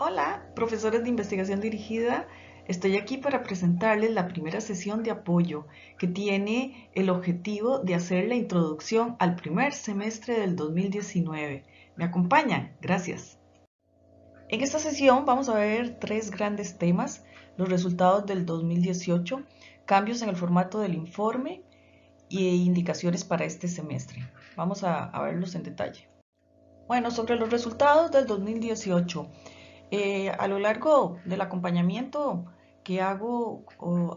Hola, profesores de investigación dirigida. Estoy aquí para presentarles la primera sesión de apoyo que tiene el objetivo de hacer la introducción al primer semestre del 2019. ¿Me acompañan? Gracias. En esta sesión vamos a ver tres grandes temas: los resultados del 2018, cambios en el formato del informe e indicaciones para este semestre. Vamos a verlos en detalle. Bueno, sobre los resultados del 2018. A lo largo del acompañamiento que hago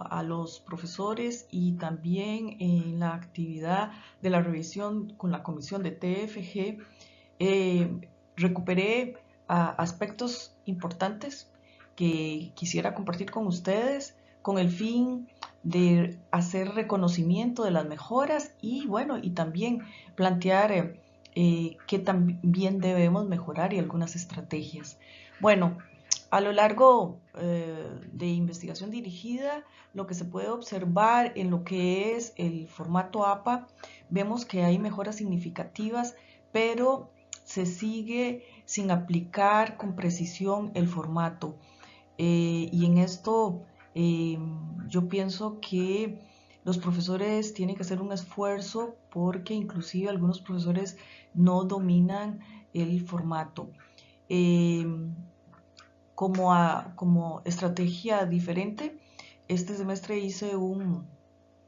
a los profesores y también en la actividad de la revisión con la comisión de TFG, recuperé aspectos importantes que quisiera compartir con ustedes con el fin de hacer reconocimiento de las mejoras y bueno, y también plantear qué también debemos mejorar y algunas estrategias. Bueno, a lo largo de investigación dirigida, lo que se puede observar en lo que es el formato APA, vemos que hay mejoras significativas, pero se sigue sin aplicar con precisión el formato. Y en esto eh, yo pienso que los profesores tienen que hacer un esfuerzo porque inclusive algunos profesores no dominan el formato. Eh, como estrategia diferente, este semestre hice un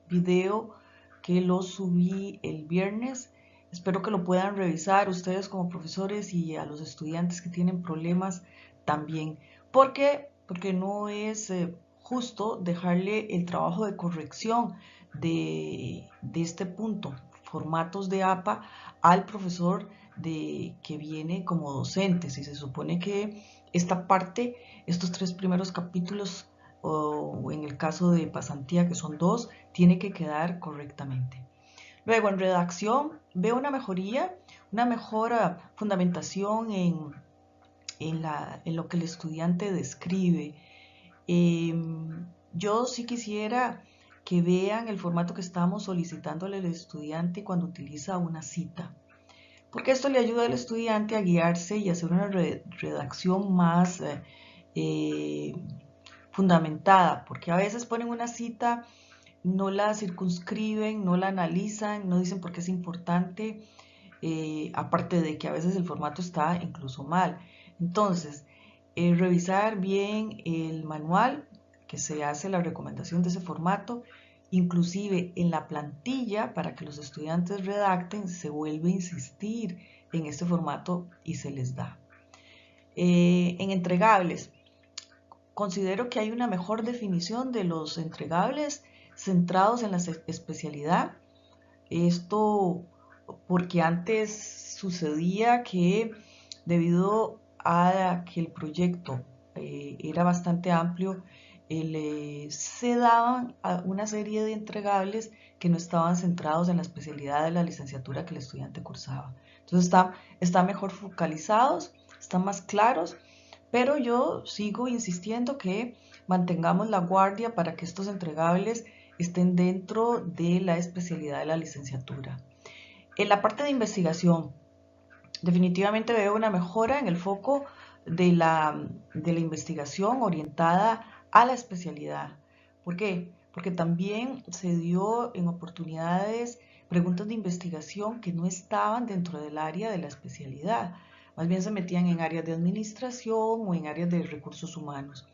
video que lo subí el viernes. Espero que lo puedan revisar ustedes como profesores y a los estudiantes que tienen problemas también. ¿Por qué? Porque no es justo dejarle el trabajo de corrección de este punto, formatos de APA, al profesor que viene como docente. Si se supone que esta parte, estos tres primeros capítulos, o en el caso de pasantía, que son dos, tiene que quedar correctamente. Luego, en redacción, veo una mejora fundamentación en lo que el estudiante describe. Eh, yo sí quisiera que vean el formato que estamos solicitándole al estudiante cuando utiliza una cita, porque esto le ayuda al estudiante a guiarse y hacer una redacción más eh, fundamentada, porque a veces ponen una cita, no la circunscriben, no la analizan, no dicen por qué es importante, aparte de que a veces el formato está incluso mal. Entonces, revisar bien el manual que se hace la recomendación de ese formato, inclusive en la plantilla para que los estudiantes redacten, se vuelve a insistir en este formato y se les da. En entregables, considero que hay una mejor definición de los entregables centrados en la especialidad. Esto porque antes sucedía que debido a que el proyecto era bastante amplio, se daban una serie de entregables que no estaban centrados en la especialidad de la licenciatura que el estudiante cursaba. Entonces están mejor focalizados, están más claros, pero yo sigo insistiendo que mantengamos la guardia para que estos entregables estén dentro de la especialidad de la licenciatura. En la parte de investigación, definitivamente veo una mejora en el foco de la investigación orientada a la especialidad. ¿Por qué? Porque también se dio en oportunidades preguntas de investigación que no estaban dentro del área de la especialidad, más bien se metían en áreas de administración o en áreas de recursos humanos.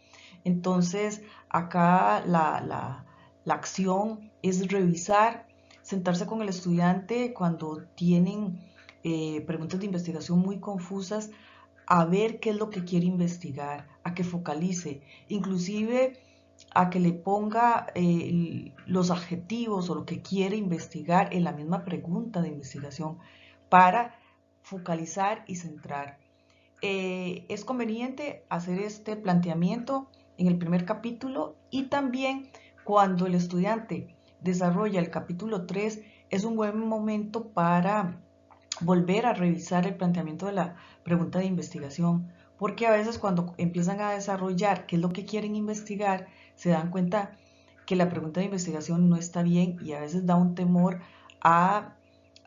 Entonces, acá la acción es revisar, sentarse con el estudiante cuando tienen preguntas de investigación muy confusas, a ver qué es lo que quiere investigar, a que focalice, inclusive a que le ponga los adjetivos o lo que quiere investigar en la misma pregunta de investigación para focalizar y centrar. Es conveniente hacer este planteamiento en el primer capítulo, y también cuando el estudiante desarrolla el capítulo 3 es un buen momento para volver a revisar el planteamiento de la pregunta de investigación, porque a veces cuando empiezan a desarrollar qué es lo que quieren investigar, se dan cuenta que la pregunta de investigación no está bien y a veces da un temor a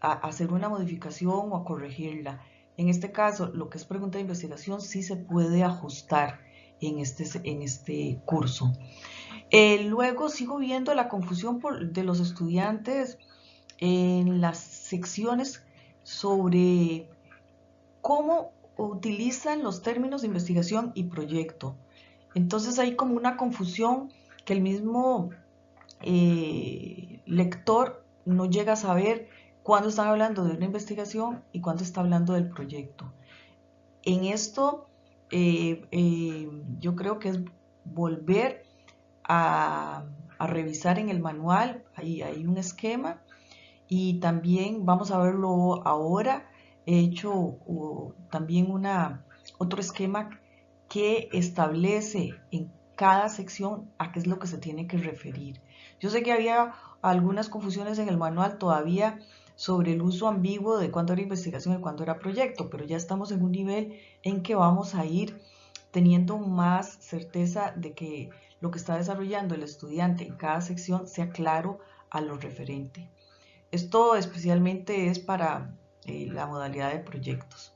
hacer una modificación o a corregirla. En este caso, lo que es pregunta de investigación sí se puede ajustar en este curso. Luego sigo viendo la confusión de los estudiantes en las secciones sobre cómo utilizan los términos de investigación y proyecto. Entonces hay como una confusión que el mismo lector no llega a saber cuándo están hablando de una investigación y cuándo está hablando del proyecto. En esto yo creo que es volver a revisar en el manual, hay un esquema y también vamos a verlo ahora. He hecho también otro esquema que establece en cada sección a qué es lo que se tiene que referir. Yo sé que había algunas confusiones en el manual todavía sobre el uso ambiguo de cuándo era investigación y cuándo era proyecto, pero ya estamos en un nivel en que vamos a ir teniendo más certeza de que lo que está desarrollando el estudiante en cada sección sea claro a lo referente. Esto especialmente es para la modalidad de proyectos.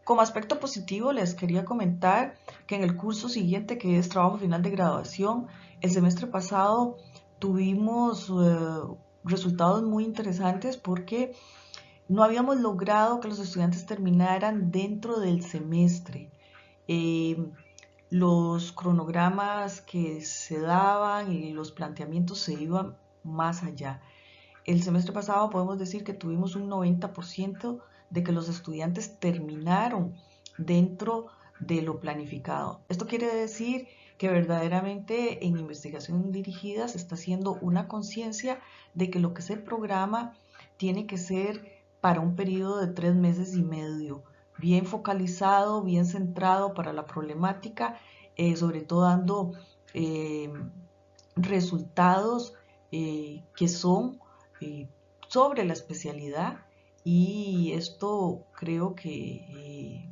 Como aspecto positivo les quería comentar que en el curso siguiente, que es trabajo final de graduación, el semestre pasado tuvimos resultados muy interesantes porque no habíamos logrado que los estudiantes terminaran dentro del semestre. Los cronogramas que se daban y los planteamientos se iban más allá. El semestre pasado podemos decir que tuvimos un 90% de que los estudiantes terminaron dentro de lo planificado. Esto quiere decir que verdaderamente en investigación dirigida se está haciendo una conciencia de que lo que se programa tiene que ser para un periodo de 3 meses y medio, bien focalizado, bien centrado para la problemática, sobre todo dando resultados que son sobre la especialidad, y esto creo que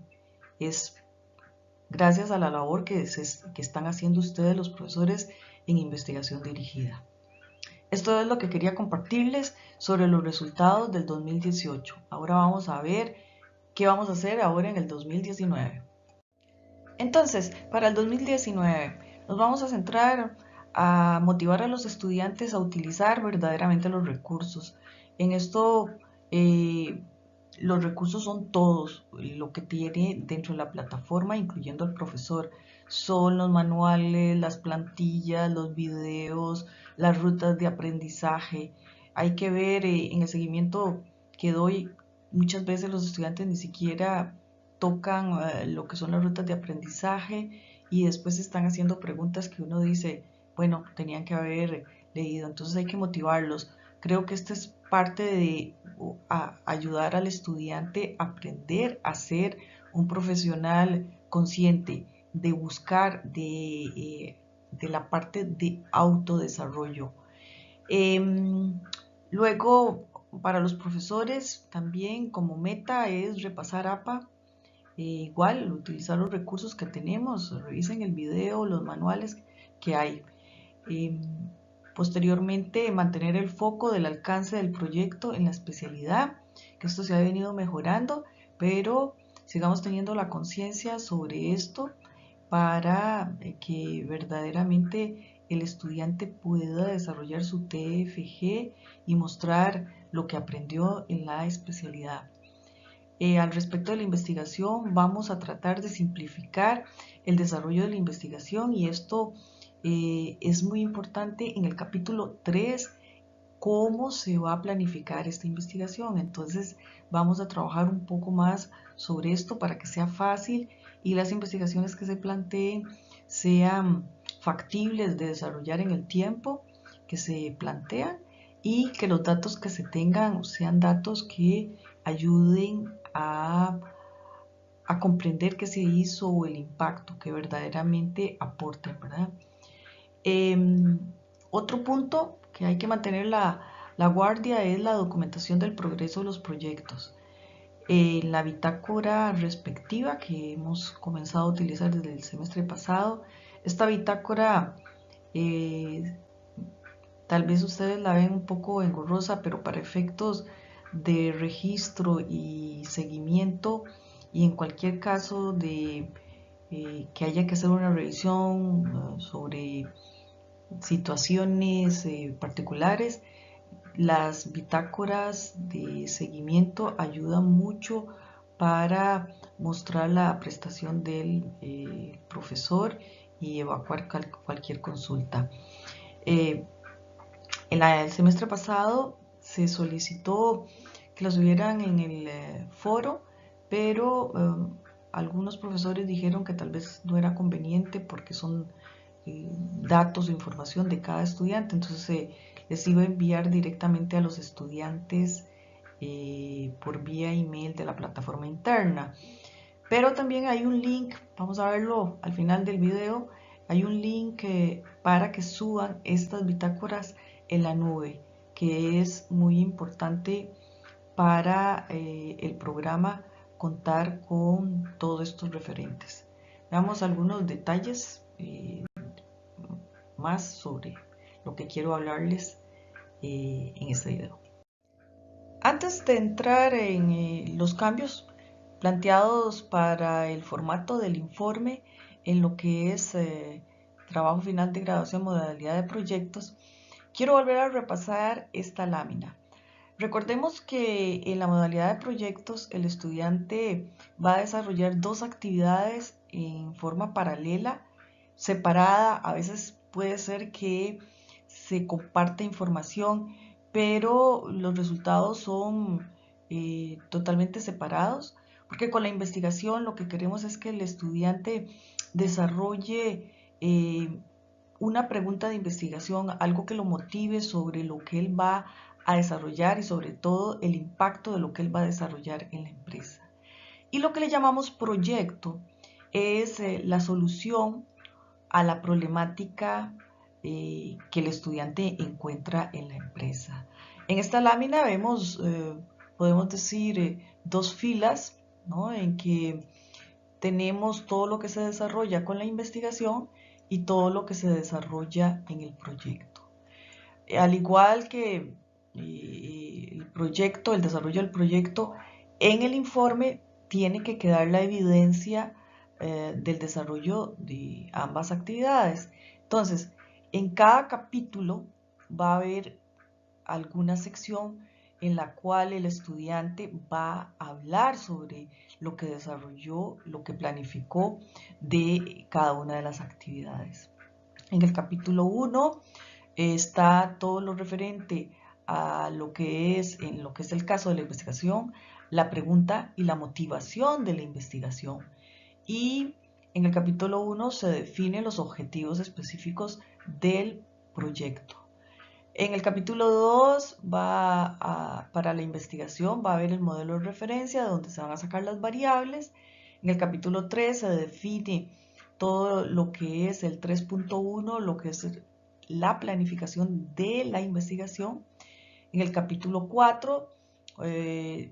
es gracias a la labor que están haciendo ustedes los profesores en investigación dirigida. Esto es lo que quería compartirles sobre los resultados del 2018. Ahora vamos a ver qué vamos a hacer ahora en el 2019. Entonces, para el 2019 nos vamos a centrar a motivar a los estudiantes a utilizar verdaderamente los recursos. En esto, los recursos son todos lo que tiene dentro de la plataforma, incluyendo al profesor. Son los manuales, las plantillas, los videos, las rutas de aprendizaje. Hay que ver en el seguimiento que doy, muchas veces los estudiantes ni siquiera tocan lo que son las rutas de aprendizaje y después están haciendo preguntas que uno dice, bueno, tenían que haber leído. Entonces hay que motivarlos. Creo que esta es parte de ayudar al estudiante a aprender a ser un profesional consciente, de buscar de la parte de autodesarrollo. Luego, para los profesores también como meta es repasar APA. Igual, utilizar los recursos que tenemos, revisen el video, los manuales que hay. Posteriormente, mantener el foco del alcance del proyecto en la especialidad, que esto se ha venido mejorando, pero sigamos teniendo la conciencia sobre esto para que verdaderamente el estudiante pueda desarrollar su TFG y mostrar lo que aprendió en la especialidad. Al respecto de la investigación, vamos a tratar de simplificar el desarrollo de la investigación, y esto es muy importante en el capítulo 3, cómo se va a planificar esta investigación. Entonces vamos a trabajar un poco más sobre esto para que sea fácil y las investigaciones que se planteen sean factibles de desarrollar en el tiempo que se plantean, y que los datos que se tengan sean datos que ayuden a comprender qué se hizo o el impacto que verdaderamente aporte, ¿verdad? Otro punto que hay que mantener la guardia es la documentación del progreso de los proyectos. En la bitácora respectiva que hemos comenzado a utilizar desde el semestre pasado, esta bitácora tal vez ustedes la ven un poco engorrosa, pero para efectos de registro y seguimiento, y en cualquier caso de que haya que hacer una revisión sobre situaciones particulares, las bitácoras de seguimiento ayudan mucho para mostrar la prestación del profesor y evacuar cualquier consulta. El semestre pasado se solicitó que las hubieran en el foro, pero algunos profesores dijeron que tal vez no era conveniente porque son datos o información de cada estudiante, entonces les iba a enviar directamente a los estudiantes por vía email de la plataforma interna. Pero también hay un link, vamos a verlo al final del video, hay un link para que suban estas bitácoras en la nube, que es muy importante para el programa contar con todos estos referentes. Veamos algunos detalles más sobre lo que quiero hablarles en este video. Antes de entrar en los cambios planteados para el formato del informe en lo que es trabajo final de graduación, modalidad de proyectos, quiero volver a repasar esta lámina. Recordemos que en la modalidad de proyectos el estudiante va a desarrollar dos actividades en forma paralela, separada. A veces puede ser que se comparte información, pero los resultados son totalmente separados, porque con la investigación lo que queremos es que el estudiante desarrolle una pregunta de investigación, algo que lo motive sobre lo que él va a desarrollar y sobre todo el impacto de lo que él va a desarrollar en la empresa. Y lo que le llamamos proyecto es la solución a la problemática que el estudiante encuentra en la empresa. En esta lámina vemos, podemos decir, dos filas, ¿no? En que tenemos todo lo que se desarrolla con la investigación y todo lo que se desarrolla en el proyecto. Al igual que el proyecto, el desarrollo del proyecto, en el informe tiene que quedar la evidencia del desarrollo de ambas actividades. Entonces, en cada capítulo va a haber alguna sección en la cual el estudiante va a hablar sobre lo que desarrolló, lo que planificó de cada una de las actividades. En el capítulo 1 está todo lo referente a lo que es, en lo que es el caso de la investigación, la pregunta y la motivación de la investigación. Y en el capítulo 1 se definen los objetivos específicos del proyecto. En el capítulo 2 para la investigación va a haber el modelo de referencia de donde se van a sacar las variables. En el capítulo 3 se define todo lo que es el 3.1, lo que es la planificación de la investigación. En el capítulo 4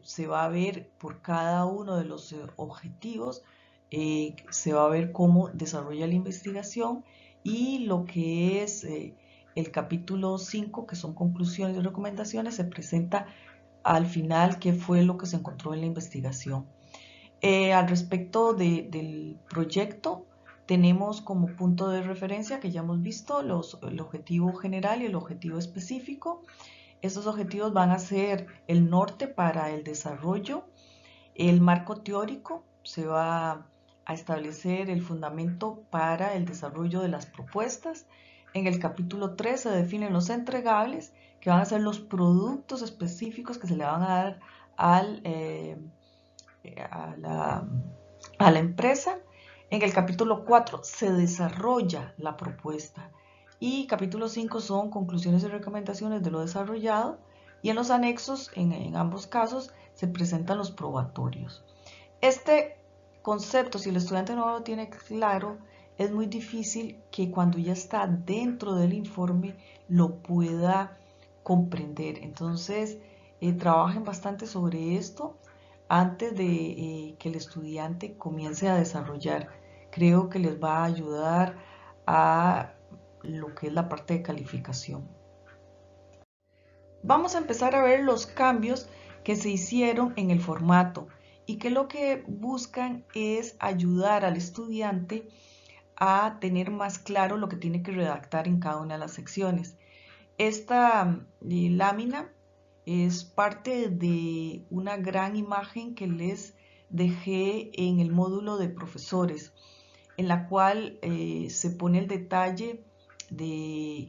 se va a ver por cada uno de los objetivos, se va a ver cómo desarrolla la investigación, y lo que es el capítulo 5, que son conclusiones y recomendaciones, se presenta al final qué fue lo que se encontró en la investigación. Al respecto del proyecto, tenemos como punto de referencia, que ya hemos visto, el objetivo general y el objetivo específico. Estos objetivos van a ser el norte para el desarrollo. El marco teórico, se va a establecer el fundamento para el desarrollo de las propuestas. En el capítulo 3 se definen los entregables, que van a ser los productos específicos que se le van a dar a la empresa. En el capítulo 4 se desarrolla la propuesta, y capítulo 5 son conclusiones y recomendaciones de lo desarrollado, y en los anexos, en ambos casos, se presentan los probatorios. Este concepto, si el estudiante no lo tiene claro, es muy difícil que cuando ya está dentro del informe lo pueda comprender. Entonces, trabajen bastante sobre esto antes de que el estudiante comience a desarrollar. Creo que les va a ayudar a lo que es la parte de calificación. Vamos a empezar a ver los cambios que se hicieron en el formato y que lo que buscan es ayudar al estudiante a tener más claro lo que tiene que redactar en cada una de las secciones. Esta lámina es parte de una gran imagen que les dejé en el módulo de profesores, en la cual se pone el detalle de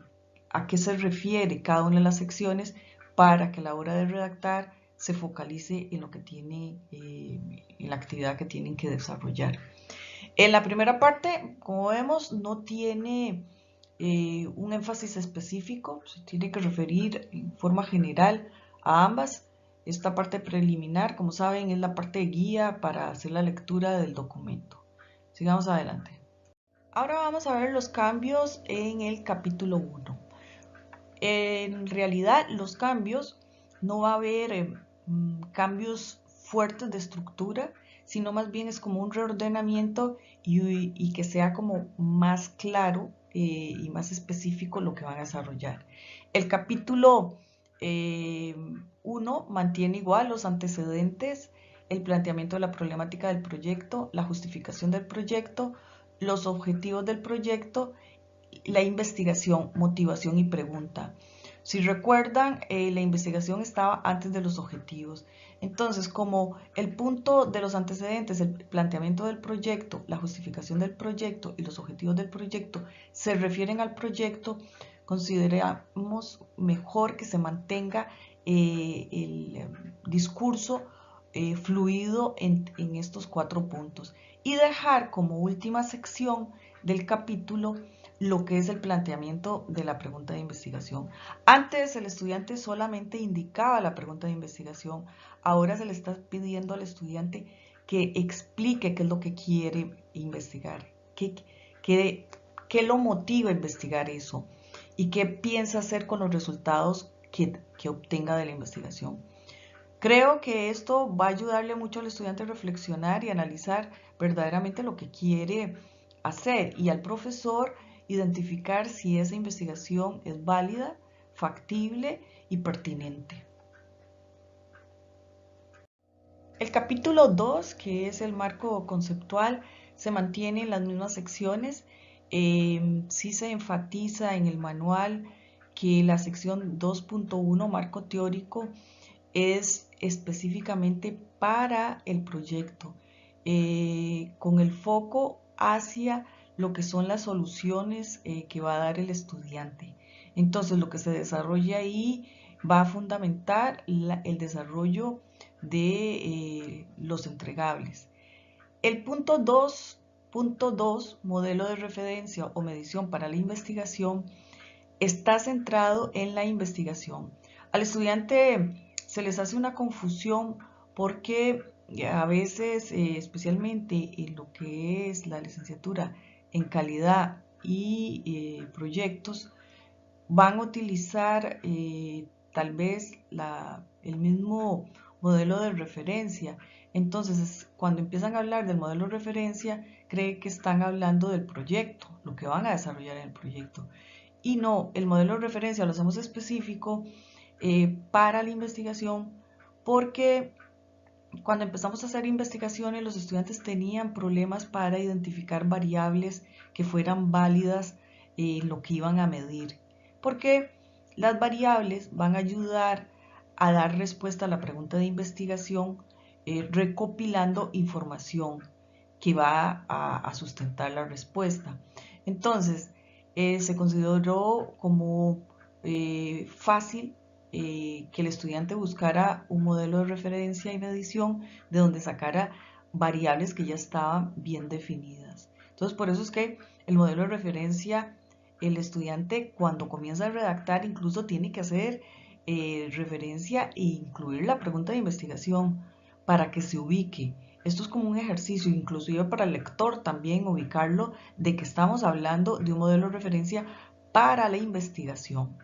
a qué se refiere cada una de las secciones para que a la hora de redactar se focalice en lo que tiene, en la actividad que tienen que desarrollar. En la primera parte, como vemos, no tiene un énfasis específico, se tiene que referir en forma general a ambas. Esta parte preliminar, como saben, es la parte de guía para hacer la lectura del documento. Sigamos adelante. Ahora vamos a ver los cambios en el capítulo 1. En realidad, los cambios, no va a haber cambios fuertes de estructura, sino más bien es como un reordenamiento y que sea como más claro y más específico lo que van a desarrollar. El capítulo 1 mantiene igual los antecedentes, el planteamiento de la problemática del proyecto, la justificación del proyecto, los objetivos del proyecto, la investigación, motivación y pregunta. Si recuerdan, la investigación estaba antes de los objetivos. Entonces, como el punto de los antecedentes, el planteamiento del proyecto, la justificación del proyecto y los objetivos del proyecto se refieren al proyecto, consideramos mejor que se mantenga el discurso fluido en estos 4 puntos y dejar como última sección del capítulo lo que es el planteamiento de la pregunta de investigación. Antes el estudiante solamente indicaba la pregunta de investigación, ahora se le está pidiendo al estudiante que explique qué es lo que quiere investigar, qué lo motiva a investigar eso y qué piensa hacer con los resultados que obtenga de la investigación. Creo que esto va a ayudarle mucho al estudiante a reflexionar y analizar verdaderamente lo que quiere hacer y al profesor identificar si esa investigación es válida, factible y pertinente. El capítulo 2, que es el marco conceptual, se mantiene en las mismas secciones. Sí se enfatiza en el manual que la sección 2.1, marco teórico, es específicamente para el proyecto, con el foco hacia lo que son las soluciones que va a dar el estudiante. Entonces, lo que se desarrolla ahí va a fundamentar el desarrollo de los entregables. El punto 2.2, modelo de referencia o medición para la investigación, está centrado en la investigación. Al estudiante se les hace una confusión porque a veces, especialmente en lo que es la licenciatura en calidad y proyectos, van a utilizar tal vez el mismo modelo de referencia. Entonces, cuando empiezan a hablar del modelo de referencia, creen que están hablando del proyecto, lo que van a desarrollar en el proyecto. Y no, el modelo de referencia lo hacemos específico para la investigación porque cuando empezamos a hacer investigaciones los estudiantes tenían problemas para identificar variables que fueran válidas en lo que iban a medir. Porque las variables van a ayudar a dar respuesta a la pregunta de investigación recopilando información que va a sustentar la respuesta. Entonces, se consideró como fácil que el estudiante buscara un modelo de referencia y medición de donde sacara variables que ya estaban bien definidas. Entonces, por eso es que el modelo de referencia, el estudiante cuando comienza a redactar incluso tiene que hacer referencia e incluir la pregunta de investigación para que se ubique. Esto es como un ejercicio, inclusive para el lector también ubicarlo de que estamos hablando de un modelo de referencia para la investigación.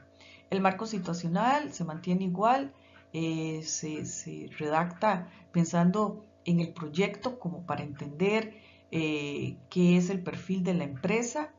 El marco situacional se mantiene igual, se redacta pensando en el proyecto como para entender qué es el perfil de la empresa,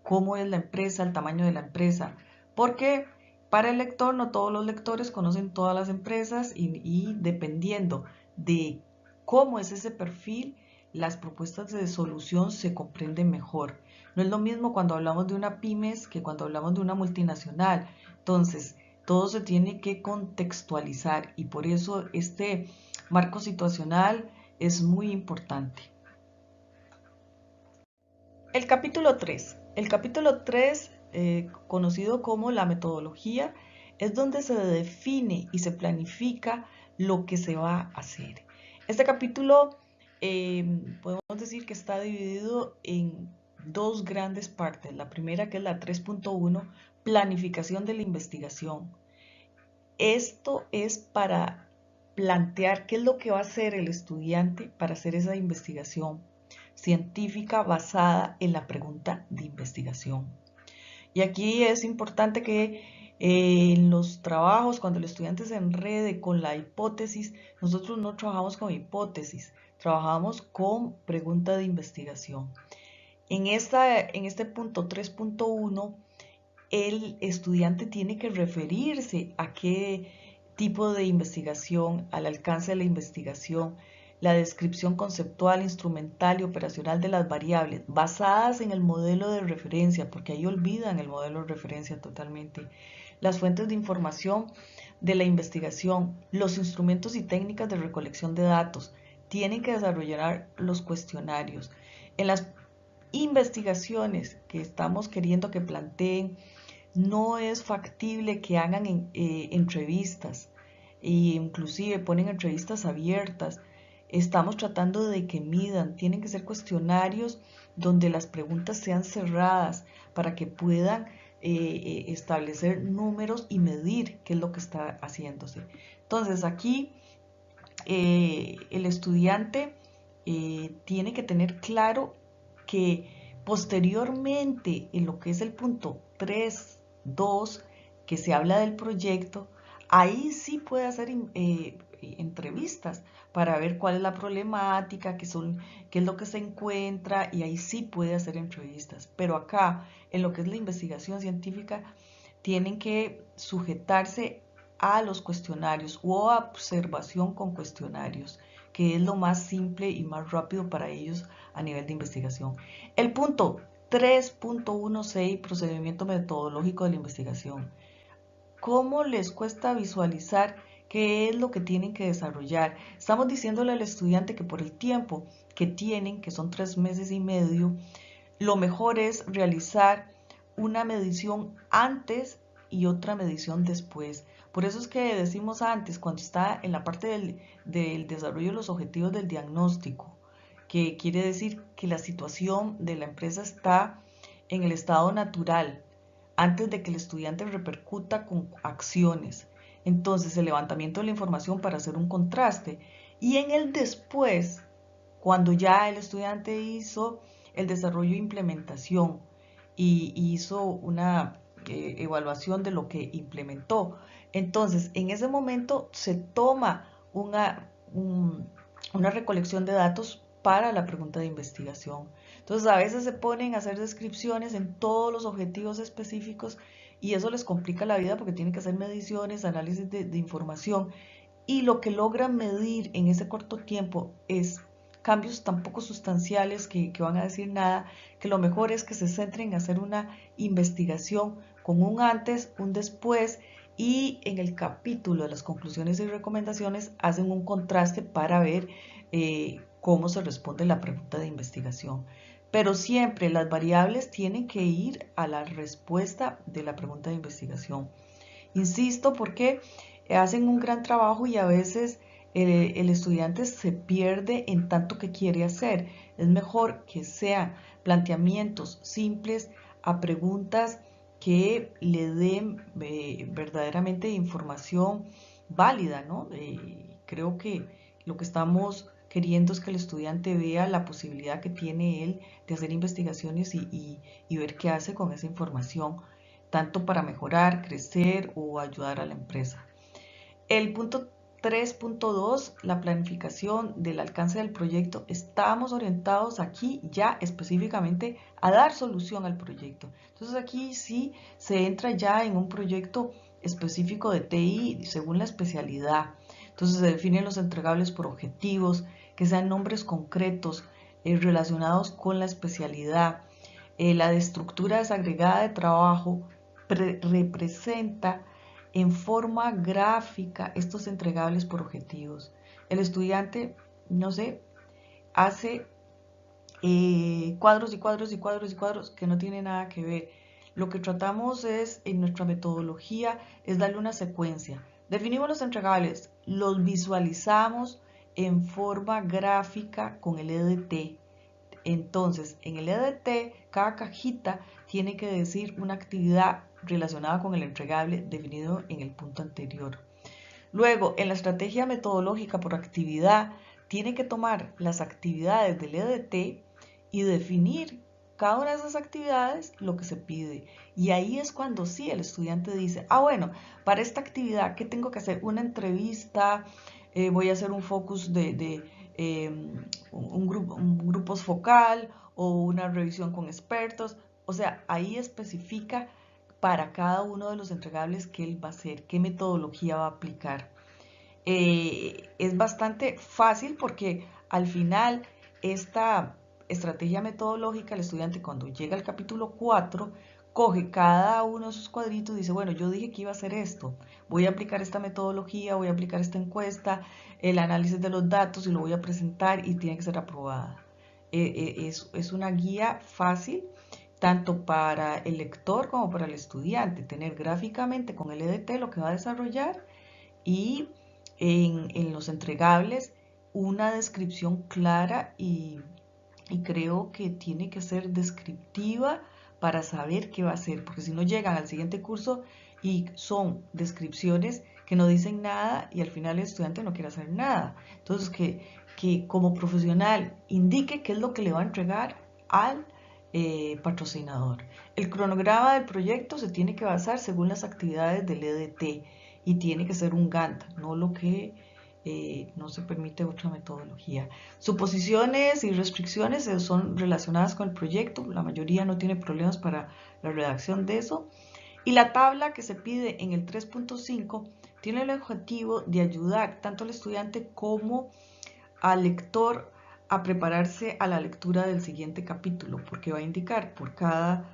cómo es la empresa, el tamaño de la empresa, porque Para el lector, no todos los lectores conocen todas las empresas y dependiendo de cómo es ese perfil, las propuestas de solución se comprenden mejor. No es lo mismo cuando hablamos de una pymes que cuando hablamos de una multinacional. Entonces, todo se tiene que contextualizar y por eso este marco situacional es muy importante. El capítulo 3. El capítulo 3, conocido como la metodología, es donde se define y se planifica lo que se va a hacer. Este capítulo podemos decir que está dividido en dos grandes partes. La primera, que es la 3.1, planificación de la investigación. Esto es para plantear qué es lo que va a hacer el estudiante para hacer esa investigación científica basada en la pregunta de investigación. Y aquí es importante que en los trabajos, cuando el estudiante se enrede con la hipótesis, nosotros no trabajamos con hipótesis, trabajamos con pregunta de investigación. En este punto 3.1, el estudiante tiene que referirse a qué tipo de investigación, al alcance de la investigación, la descripción conceptual, instrumental y operacional de las variables basadas en el modelo de referencia, porque ahí olvidan el modelo de referencia totalmente, las fuentes de información de la investigación, los instrumentos y técnicas de recolección de datos. Tienen que desarrollar los cuestionarios. En las investigaciones que estamos queriendo que planteen, no es factible que hagan entrevistas e inclusive ponen entrevistas abiertas. Estamos tratando de que midan, tienen que ser cuestionarios donde las preguntas sean cerradas para que puedan establecer números y medir qué es lo que está haciéndose. Entonces aquí el estudiante tiene que tener claro que posteriormente en lo que es el punto 3.2, que se habla del proyecto, ahí sí puede hacer entrevistas para ver cuál es la problemática, qué es lo que se encuentra, y ahí sí puede hacer entrevistas. Pero acá, en lo que es la investigación científica, tienen que sujetarse a los cuestionarios o a observación con cuestionarios, que es lo más simple y más rápido para ellos a nivel de investigación. El punto 3.16, procedimiento metodológico de la investigación. ¿Cómo les cuesta visualizar qué es lo que tienen que desarrollar? Estamos diciéndole al estudiante que por el tiempo que tienen, que son 3 meses y medio, lo mejor es realizar una medición antes y otra medición después. Por eso es que decimos antes, cuando está en la parte del desarrollo de los objetivos del diagnóstico, que quiere decir que la situación de la empresa está en el estado natural, antes de que el estudiante repercuta con acciones. Entonces, el levantamiento de la información para hacer un contraste. Y en el después, cuando ya el estudiante hizo el desarrollo e implementación y hizo una evaluación de lo que implementó. Entonces, en ese momento se toma una recolección de datos para la pregunta de investigación. Entonces, a veces se ponen a hacer descripciones en todos los objetivos específicos y eso les complica la vida porque tienen que hacer mediciones, análisis de información, y lo que logran medir en ese corto tiempo es cambios tan poco sustanciales que van a decir nada, que lo mejor es que se centren en hacer una investigación con un antes, un después, y en el capítulo de las conclusiones y recomendaciones hacen un contraste para ver cómo se responde la pregunta de investigación. Pero siempre las variables tienen que ir a la respuesta de la pregunta de investigación. Insisto, porque hacen un gran trabajo y a veces el estudiante se pierde en tanto que quiere hacer. Es mejor que sean planteamientos simples a preguntas que le den verdaderamente información válida, ¿no? Creo que lo que estamos queriendo es que el estudiante vea la posibilidad que tiene él de hacer investigaciones y ver qué hace con esa información, tanto para mejorar, crecer o ayudar a la empresa. El punto 3.2, la planificación del alcance del proyecto. Estamos orientados aquí ya específicamente a dar solución al proyecto. Entonces aquí sí se entra ya en un proyecto específico de TI según la especialidad. Entonces se definen los entregables por objetivos, que sean nombres concretos relacionados con la especialidad. La estructura desagregada de trabajo representa en forma gráfica estos entregables por objetivos. El estudiante, no sé, hace cuadros y cuadros y cuadros y cuadros que no tienen nada que ver. Lo que tratamos es, en nuestra metodología, es darle una secuencia. Definimos los entregables, los visualizamos en forma gráfica con el EDT. Entonces, en el EDT, cada cajita tiene que decir una actividad relacionada con el entregable definido en el punto anterior. Luego, en la estrategia metodológica por actividad, tiene que tomar las actividades del EDT y definir cada una de esas actividades lo que se pide. Y ahí es cuando sí el estudiante dice, bueno, para esta actividad, ¿qué tengo que hacer? Una entrevista, voy a hacer un focus de un grupo focal o una revisión con expertos. O sea, ahí especifica para cada uno de los entregables que él va a hacer, qué metodología va a aplicar. Es bastante fácil porque al final esta estrategia metodológica, el estudiante cuando llega al capítulo 4, coge cada uno de sus cuadritos y dice, bueno, yo dije que iba a hacer esto, voy a aplicar esta metodología, voy a aplicar esta encuesta, el análisis de los datos y lo voy a presentar y tiene que ser aprobada. Es una guía fácil tanto para el lector como para el estudiante, tener gráficamente con el EDT lo que va a desarrollar y en los entregables una descripción clara y creo que tiene que ser descriptiva para saber qué va a hacer, porque si no llegan al siguiente curso y son descripciones que no dicen nada y al final el estudiante no quiere hacer nada. Entonces que como profesional indique qué es lo que le va a entregar al patrocinador. El cronograma del proyecto se tiene que basar según las actividades del EDT y tiene que ser un Gantt, no lo que no se permite otra metodología. Suposiciones y restricciones son relacionadas con el proyecto, la mayoría no tiene problemas para la redacción de eso. Y la tabla que se pide en el 3.5 tiene el objetivo de ayudar tanto al estudiante como al lector a prepararse a la lectura del siguiente capítulo, porque va a indicar por cada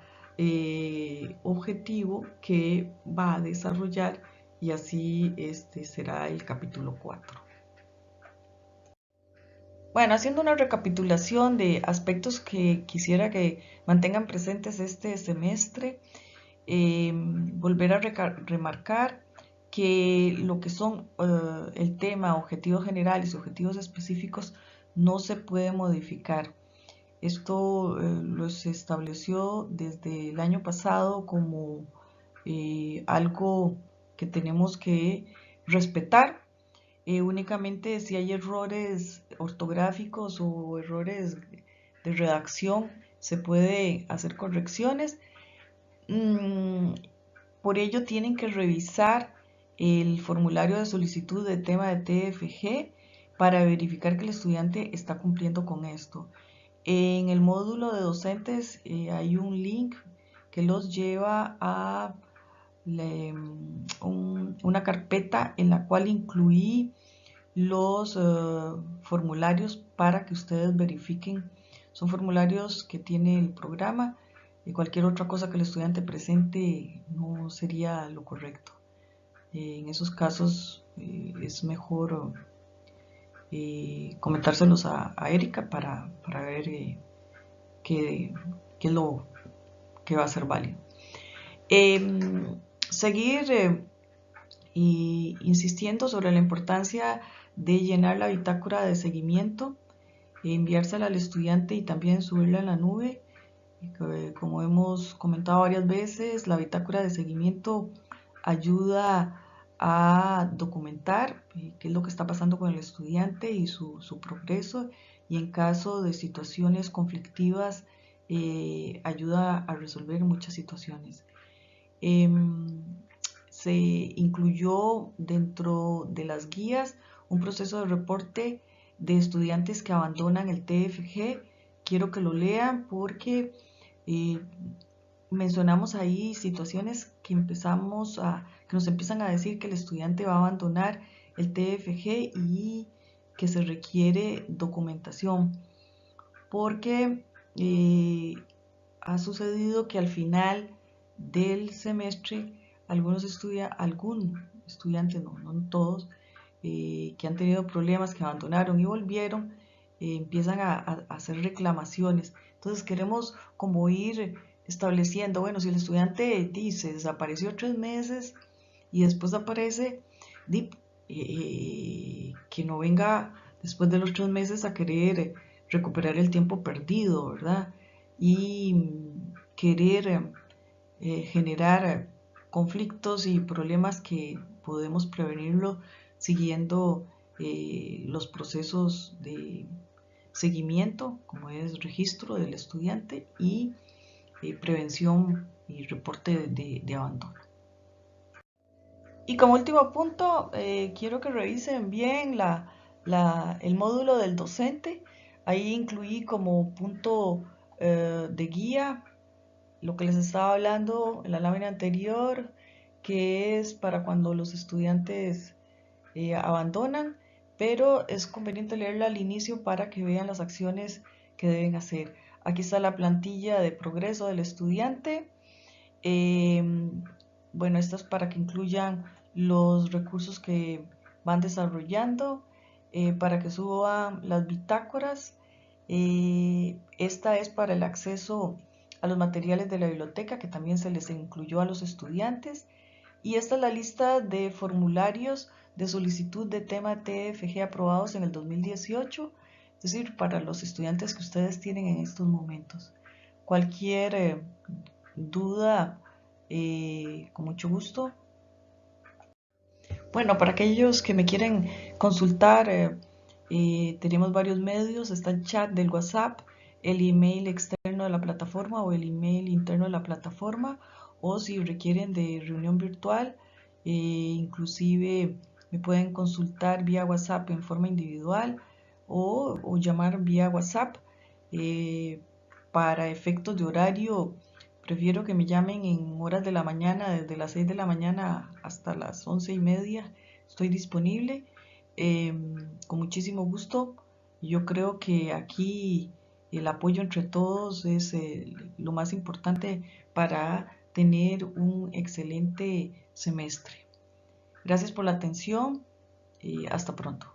objetivo que va a desarrollar y así este será el capítulo 4. Bueno, haciendo una recapitulación de aspectos que quisiera que mantengan presentes este semestre, volver a remarcar que lo que son el tema, objetivos generales y objetivos específicos no se puede modificar. Esto lo se estableció desde el año pasado como algo que tenemos que respetar. Únicamente si hay errores ortográficos o errores de redacción se puede hacer correcciones. Por ello tienen que revisar el formulario de solicitud de tema de TFG para verificar que el estudiante está cumpliendo con esto. En el módulo de docentes hay un link que los lleva a una carpeta en la cual incluí los formularios para que ustedes verifiquen. Son formularios que tiene el programa y cualquier otra cosa que el estudiante presente no sería lo correcto. En esos casos es mejor comentárselos a Erika para ver qué es lo que va a ser válido. Seguir insistiendo sobre la importancia de llenar la bitácora de seguimiento, enviársela al estudiante y también subirla en la nube. Como hemos comentado varias veces, la bitácora de seguimiento ayuda a documentar qué es lo que está pasando con el estudiante y su progreso, y en caso de situaciones conflictivas ayuda a resolver muchas situaciones. Se incluyó dentro de las guías un proceso de reporte de estudiantes que abandonan el TFG. Quiero que lo lean porque mencionamos ahí situaciones que que nos empiezan a decir que el estudiante va a abandonar el TFG y que se requiere documentación, porque ha sucedido que al final del semestre algún estudiante, no todos, que han tenido problemas, que abandonaron y volvieron, empiezan a hacer reclamaciones. Entonces queremos como ir estableciendo, bueno, si el estudiante dice desapareció 3 meses y después aparece, que no venga después de los 3 meses a querer recuperar el tiempo perdido, ¿verdad? Y querer generar conflictos y problemas que podemos prevenirlo siguiendo los procesos de seguimiento, como es registro del estudiante y prevención y reporte de abandono. Y como último punto, quiero que revisen bien el módulo del docente. Ahí incluí como punto de guía lo que les estaba hablando en la lámina anterior, que es para cuando los estudiantes abandonan, pero es conveniente leerla al inicio para que vean las acciones que deben hacer. Aquí está la plantilla de progreso del estudiante. Bueno, esto es para que incluyan los recursos que van desarrollando, para que suban las bitácoras. Esta es para el acceso a los materiales de la biblioteca, que también se les incluyó a los estudiantes. Y esta es la lista de formularios de solicitud de tema TFG aprobados en el 2018, es decir, para los estudiantes que ustedes tienen en estos momentos. Cualquier duda, con mucho gusto. Bueno, para aquellos que me quieren consultar, tenemos varios medios. Está el chat del WhatsApp, el email externo de la plataforma o el email interno de la plataforma, o si requieren de reunión virtual, inclusive me pueden consultar vía WhatsApp en forma individual o llamar vía WhatsApp. Para efectos de horario, prefiero que me llamen en horas de la mañana, desde las 6 de la mañana hasta las 11:30. Estoy disponible, con muchísimo gusto. Yo creo que aquí el apoyo entre todos es lo más importante para tener un excelente semestre. Gracias por la atención y hasta pronto.